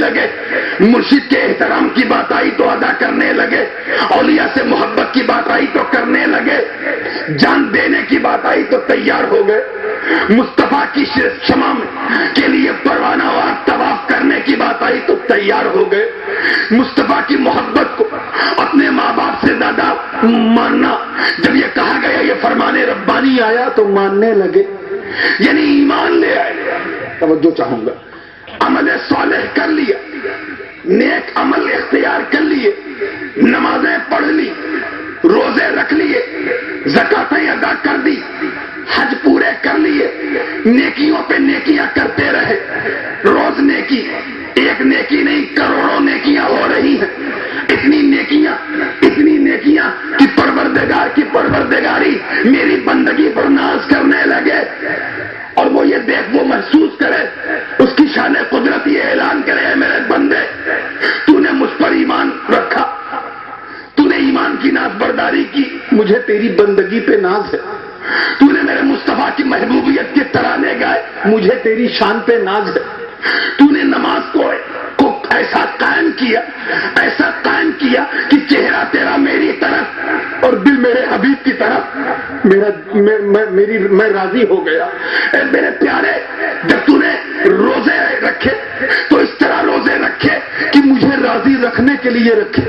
لگے، مرشد کے احترام کی بات آئی تو ادا کرنے لگے، اولیاء سے محبت کی بات آئی تو کرنے لگے، جان دینے کی بات آئی تو تیار ہو گئے، مصطفیٰ کی شمع کے لیے پروانہ وار طواف کرنے کی بات آئی تو تیار ہو گئے، مصطفیٰ کی محبت کو اپنے ماں باپ سے زیادہ ماننا، جب یہ کہا گیا یہ فرمان ربانی آیا تو ماننے لگے، یعنی ایمان لے آئے۔ توجہ چاہوں گا، عمل صالح کر لیا، نیک عمل اختیار کر لیے، نمازیں پڑھ لی، روزے رکھ لیے، زکاتیں ادا کر دی، حج پورے کر لیے، نیکیوں پہ نیکیاں کرتے رہے، روز نیکی، ایک نیکی نہیں کروڑوں نیکیاں ہو رہی ہیں، اتنی نیکیاں کہ پروردگار کی پروردگاری میری بندگی پر ناز کرنے لگے، اور وہ یہ دیکھ وہ محسوس کرے، اس کی شان قدرت یہ اعلان کرے، اے میرے بندے تو نے مجھ پر ایمان رکھا، تو نے ایمان کی ناز برداری کی، مجھے تیری بندگی پہ ناز ہے، تو نے میرے مصطفیٰ کی محبوبیت کے ترانے گائے، مجھے تیری شان پہ ناز ہے، تو نے نماز کو ایسا قائم کیا کہ چہرہ تیرا میری طرف اور دل میرے حبیب کی طرف، میں راضی ہو گیا۔ اے میرے پیارے، جب تو نے روزے رکھے تو اس طرح روزے رکھے کہ مجھے راضی رکھنے کے لیے رکھے،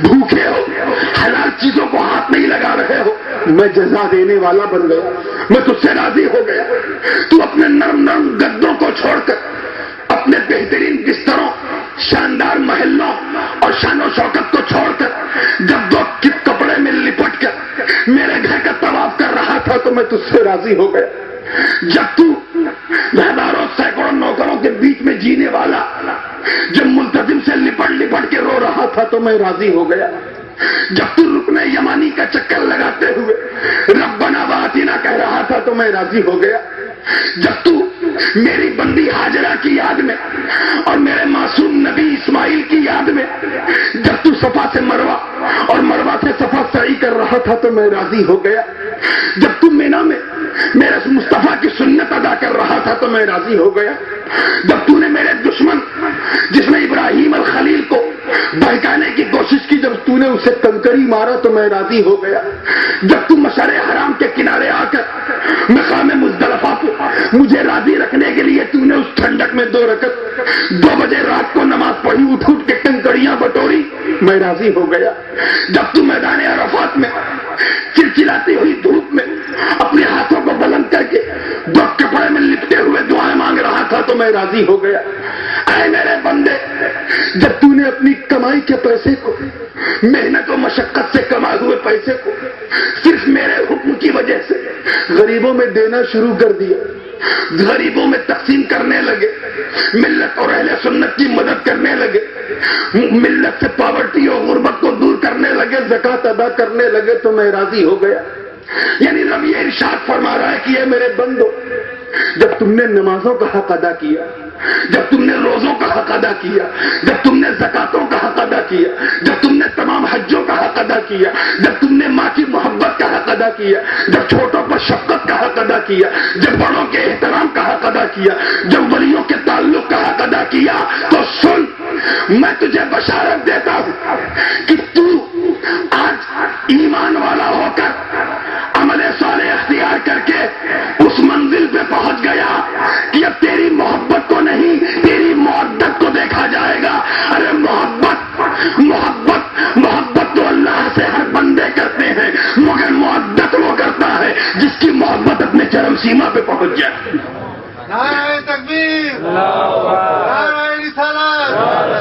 بھوکے ہو، حلال چیزوں کو ہاتھ نہیں لگا رہے ہو، میں جزا دینے والا بن گیا، میں تجھ سے راضی ہو گیا۔ تو اپنے نرم گدوں کو چھوڑ کر، اپنے بہترین بستروں، شاندار محلوں اور شان و شوکت کو چھوڑ کر، جب دو کپڑے میں لپٹ کر میرے گھر کا طواف کر رہا تھا تو میں تجھ سے راضی ہو گیا۔ جب تو ہزاروں سینکڑوں نوکروں کے بیچ میں جینے والا جب ملتزم سے لپٹ کے رو رہا تھا تو میں راضی ہو گیا۔ جب تو رکن یمانی کا چکر لگاتے ہوئے ربنا وآتنا کہہ رہا تھا تو میں راضی ہو گیا۔ جب تو میری بندی ہاجرہ کی یاد میں اور میرے معصوم نبی اسماعیل کی یاد میں جب تو صفا سے مروہ اور مروہ سے صفا سعی کر رہا تھا تو میں راضی ہو گیا۔ جب تو مینا میں میرے مصطفیٰ کی سنت ادا کر رہا تھا تو میں راضی ہو گیا۔ جب تو نے میرے دشمن جس نے ابراہیم الخلیل کو بہکانے کی کوشش کی، جب تو نے اسے کنکری مارا تو میں راضی ہو گیا۔ جب تو مشعر حرام کے کنارے آ کر مقام مزدلفہ کو مجھے راضی رکھنے کے لیے تو نے اس ٹھنڈک میں 2 رکعت 2 بجے رات کو نماز پڑھی، اٹھ کے کنکریاں بٹوری، میں راضی ہو گیا۔ جب تو میدان عرفات میں چلچلاتی ہوئی دھوپ میں اپنے ہاتھوں کو بلند کر کے 2 کپڑے میں لپٹے ہوئے دعائیں مانگ رہا تھا تو میں راضی ہو گیا۔ اے میرے بندے، جب تو نے اپنی کمائی کے پیسے کو، محنت و مشقت سے کمائے ہوئے پیسے کو صرف میرے حکم کی وجہ سے غریبوں میں دینا شروع کر دیا، غریبوں میں تقسیم کرنے لگے، ملت اور اہل سنت کی مدد کرنے لگے، ملت سے پاورٹی اور غربت کو دور کرنے لگے، زکوٰۃ ادا کرنے لگے تو میں راضی ہو گیا۔ یعنی رب یہ ارشاد فرما رہا ہے کہ اے میرے بندو، جب تم نے نمازوں کا حق ادا کیا، جب تم نے روزوں کا حق ادا کیا، جب تم نے زکاتوں کا حق ادا کیا، جب تم نے تمام حجوں کا حق ادا کیا، جب تم نے ماں کی محبت کا حق ادا کیا، جب چھوٹوں پر شفقت کا حق ادا کیا، جب بڑوں کے احترام کا حق ادا کیا، جب ولیوں کے تعلق کا حق ادا کیا، تو سن، میں تجھے بشارت دیتا ہوں کہ تو آج ایمان والا ہو کر عمل صالح اختیار کر کے اس منزل پہ پہنچ گیا کہ اب تیری محبت کو نہیں، تیری محبت کو دیکھا جائے گا۔ ارے محبت تو اللہ سے ہر بندے کرتے ہیں، مگر محبت وہ کرتا ہے جس کی محبت اپنے چرم سیما پہ پہنچ جائے۔ نعرہ تکبیر، نعرہ رسالت،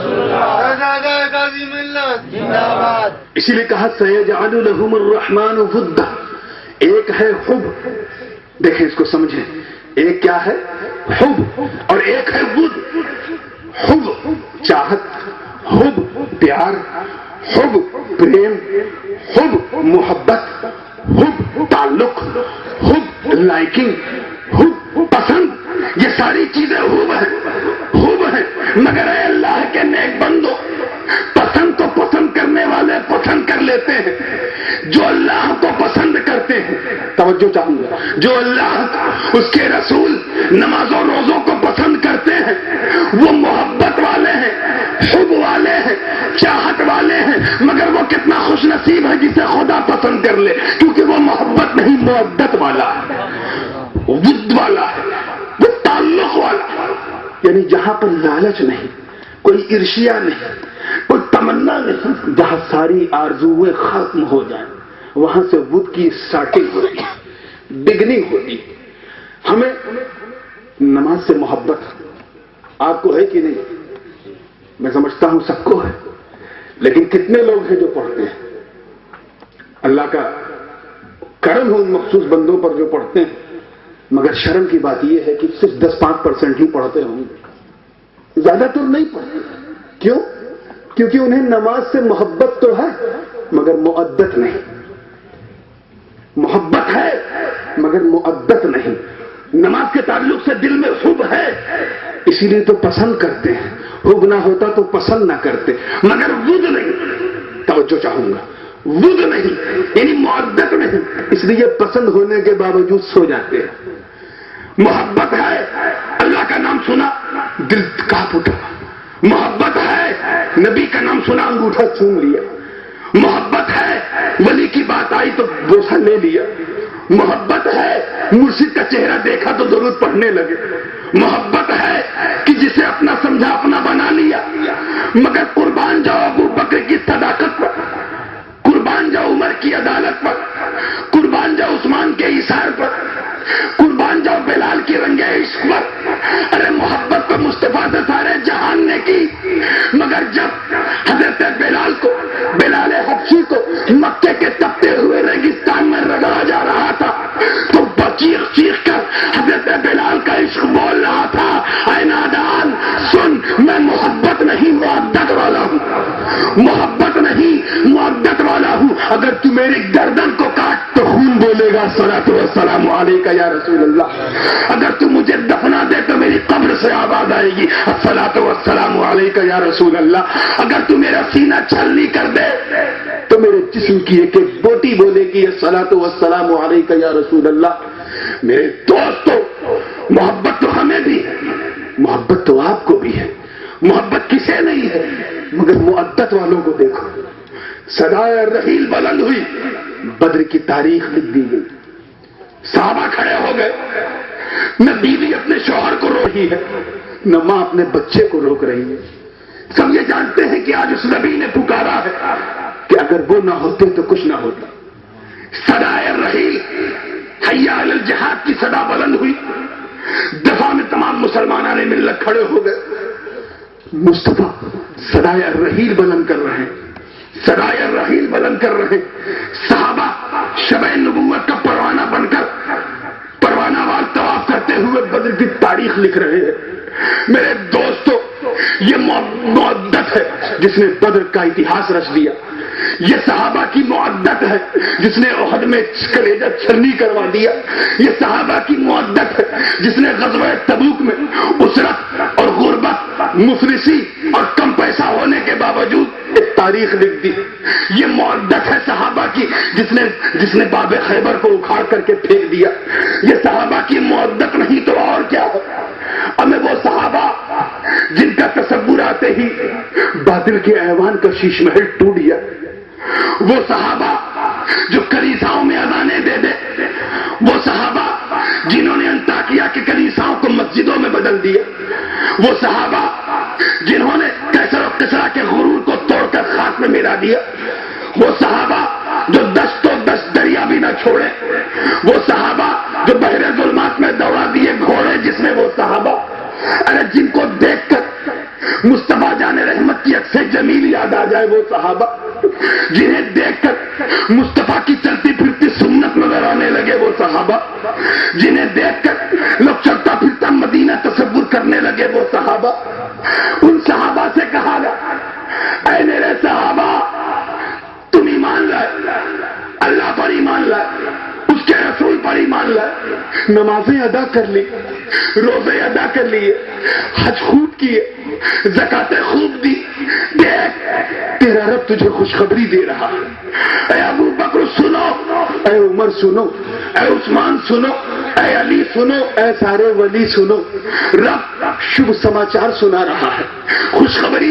شہزادہ غازی ملت زندہ باد۔ اسی لیے کہا سیجعل لہم الرحمن ودا، ایک ہے حب، دیکھیں اس کو سمجھیں، ایک کیا ہے؟ حب، اور ایک ہے ود۔ حب چاہت، حب پیار، حب پریم، حب محبت، حب تعلق، حب لائکنگ، حب پسند، یہ ساری چیزیں حب ہیں، مگر اے اللہ کے نیک بندو، پسند کو پسند کرنے والے پسند کر لیتے ہیں، جو اللہ کو پسند کرتے ہیں، توجہ چاہوں گا، جو اللہ اس کے رسول نمازوں روزوں کو پسند کرتے ہیں وہ محبت والے ہیں، حب والے ہیں، چاہت والے ہیں، مگر وہ کتنا خوش نصیب ہے جسے خدا پسند کر لے، کیونکہ وہ محبت نہیں مودت والا ہے، ود والا ہے، وہ تعلق والا ہے، یعنی جہاں پر لالچ نہیں، کوئی عرشیہ نہیں، کوئی تمنا نہیں، جہاں ساری آرزویں ختم ہو جائیں وہاں سے ود کی سٹارٹنگ ہوتی ہے، بگننگ ہوتی ہے۔ ہمیں نماز سے محبت آپ کو ہے کہ نہیں؟ میں سمجھتا ہوں سب کو ہے، لیکن کتنے لوگ ہیں جو پڑھتے ہیں؟ اللہ کا کرم ہو ان مخصوص بندوں پر جو پڑھتے ہیں، مگر شرم کی بات یہ ہے کہ صرف 10-5% ہی پڑھتے ہوں گے، زیادہ تر نہیں پڑھتے۔ کیوں؟ کیونکہ انہیں نماز سے محبت تو ہے مگر مؤدت نہیں، محبت ہے مگر مؤدت نہیں، نماز کے تعلق سے دل میں حب ہے اسی لیے تو پسند کرتے ہیں، حب نہ ہوتا تو پسند نہ کرتے، مگر ود نہیں، توجہ چاہوں گا، ود نہیں یعنی مؤدت نہیں، اس لیے پسند ہونے کے باوجود سو جاتے ہیں۔ محبت ہے، اللہ کا نام سنا دل کانپ اٹھا، محبت ہے نبی کا نام سنا انگوٹھا چوم لیا، محبت ہے ولی کی بات آئی تو بوسہ لے لیا، محبت ہے مرشد کا چہرہ دیکھا تو درود پڑھنے لگے، محبت ہے کہ جسے اپنا سمجھا اپنا بنا لیا، مگر قربان جاؤ ابو بکر کی صداقت پر، قربان جاؤ عمر کی عدالت پر، قربان جاؤ عثمان کے ایثار پر، قربان جاؤ بلال کی رنگ عشق پر۔ ارے محبت تو مصطفیٰ سے سارے جہان نے کی، مگر جب حضرت بلال حبشی کو مکے کے تپتے ہوئے ریگستان میں رگڑا جا رہا تھا تو چیخ چیخ کر حضرت بلال کا عشق بول رہا تھا، اے نادان سن، میں محبت نہیں مودت والا ہوں، محبت نہیں مودت والا ہوں، اگر تو میری گردن کو کاٹ تو خون بولے گا الصلاۃ والسلام علیک یا رسول اللہ، اگر تو مجھے دفنا دے تو میری قبر سے آواز آئے گی الصلاۃ والسلام علیک یا رسول اللہ، اگر تو میرا سینہ چھلنی کر دے تو میرے جسم کی ایک ایک بوٹی بولے گی الصلاۃ والسلام علیک یا رسول اللہ۔ میرے دوستو، محبت تو ہمیں بھی ہے، محبت تو آپ کو بھی ہے، محبت کسے نہیں ہے، مگر مؤدت والوں کو دیکھو، صدائے رحیل بلند ہوئی، بدر کی تاریخ لکھ دی گئی، صحابہ کھڑے ہو گئے، نہ بیوی اپنے شوہر کو رو رہی ہے نہ ماں اپنے بچے کو روک رہی ہے، سب یہ جانتے ہیں کہ آج اس نبی نے پکارا ہے کہ اگر وہ نہ ہوتے تو کچھ نہ ہوتا۔ صدائے رحیل حیا علی الجہاد کی صدا بلند ہوئی، دفاع میں تمام مسلمانوں نے مل کر کھڑے ہو گئے، مصطفیٰ صدائے رحیل بلند کر رہے ہیں، صدائے رحیل بلند کر رہے ہیں، صحابہ شب نبوت کا پروانہ بن کر پروانہ وار طواف کرتے ہوئے بدر کی تاریخ لکھ رہے ہیں۔ میرے دوستو، یہ مودت ہے جس نے بدر کا اتہاس رچ دیا، یہ صحابہ کی مودت ہے جس نے احد میں کلیجہ چھلنی کروا دیا، یہ صحابہ کی مودت ہے جس نے غزوہ تبوک میں اسرت اور غربت، مفلسی اور کم پیسہ ہونے کے باوجود ایک تاریخ لکھ دی، یہ مودت ہے صحابہ کی جس نے باب خیبر کو اکھاڑ کر کے پھینک دیا، یہ صحابہ کی مودت نہیں تو اور کیا ہے۔ ہمیں وہ صحابہ جن کا تصور آتے ہی باطل کے ایوان کا شیش محل ٹوٹ گیا، وہ صحابہ جو کلیساؤں میں اذانیں دے دے، وہ صحابہ جنہوں نے انطاکیہ کے کلیساؤں کو مسجدوں میں بدل دیا، وہ صحابہ جنہوں نے کیسر و کسرا کے غرور کو توڑ کر خاک میں ملا دیا، وہ صحابہ جو دست و دست دریا بھی نہ چھوڑے، وہ صحابہ جو بحر ظلمات میں دوڑا دیے گھوڑے جس میں، وہ صحابہ ارے جن کو دیکھ کر مصطفیٰ جان رحمت کی عکس جمیل یاد آ جائے، وہ صحابہ جنہیں دیکھ کر مصطفیٰ کی چلتی پھرتی سنت نظر آنے لگے، وہ صحابہ جنہیں دیکھ کر لوگ چلتا پھرتا مدینہ تصور کرنے لگے، وہ صحابہ۔ ان صحابہ سے کہا گیا، اے میرے صحابہ، تم ایمان لائے، اللہ پر ایمان لائے، اس کے رسول پر ایمان لائے، نمازیں ادا کر لی، روزے ادا کر لیے، حج خوب کیے، زکاتیں خوب دی، دیکھ تیرا رب تجھے خوشخبری دے رہا ہے۔ اے ابو بکر سنو، اے عمر سنو، اے عثمان سنو، اے علی سنو، اے سارے ولی سنو، رب شبھ سماچار سنا رہا ہے، خوشخبری